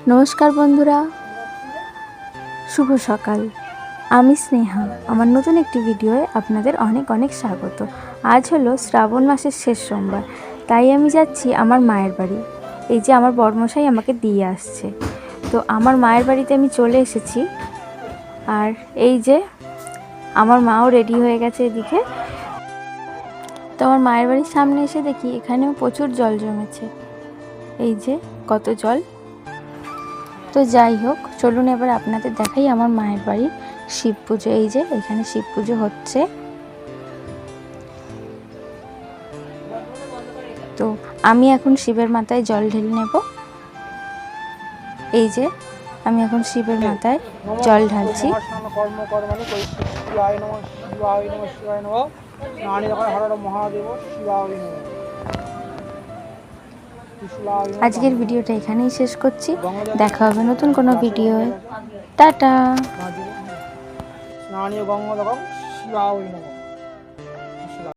নমস্কার বন্ধুরা, শুভ সকাল। আমি স্নেহা। আমার নতুন একটি ভিডিওয়ে আপনাদের অনেক অনেক স্বাগত। আজ হলো শ্রাবণ মাসের শেষ সোমবার, তাই আমি যাচ্ছি আমার মায়ের বাড়ি। এই যে আমার বড়মশাই আমাকে দিয়ে আসছে, তো আমার মায়ের বাড়িতে আমি চলে এসেছি। আর এই যে আমার মাও রেডি হয়ে গেছে এদিকে। তো আমার মায়ের বাড়ির সামনে এসে দেখি এখানেও প্রচুর জল জমেছে। এই যে কত জল। তো যাই হোক, চলুন এবার আপনাদের দেখাই আমার মায়ের বাড়ির শিব পুজো। এই যে এখানে শিব পুজো হচ্ছে। তো আমি এখন শিবের মাথায় জল ঢেলে নেব। এই যে আমি এখন শিবের মাথায় জল ঢালছি। আজকের ভিডিওটা এখানেই শেষ করছি। দেখা হবে নতুন কোনো ভিডিও। টাটা।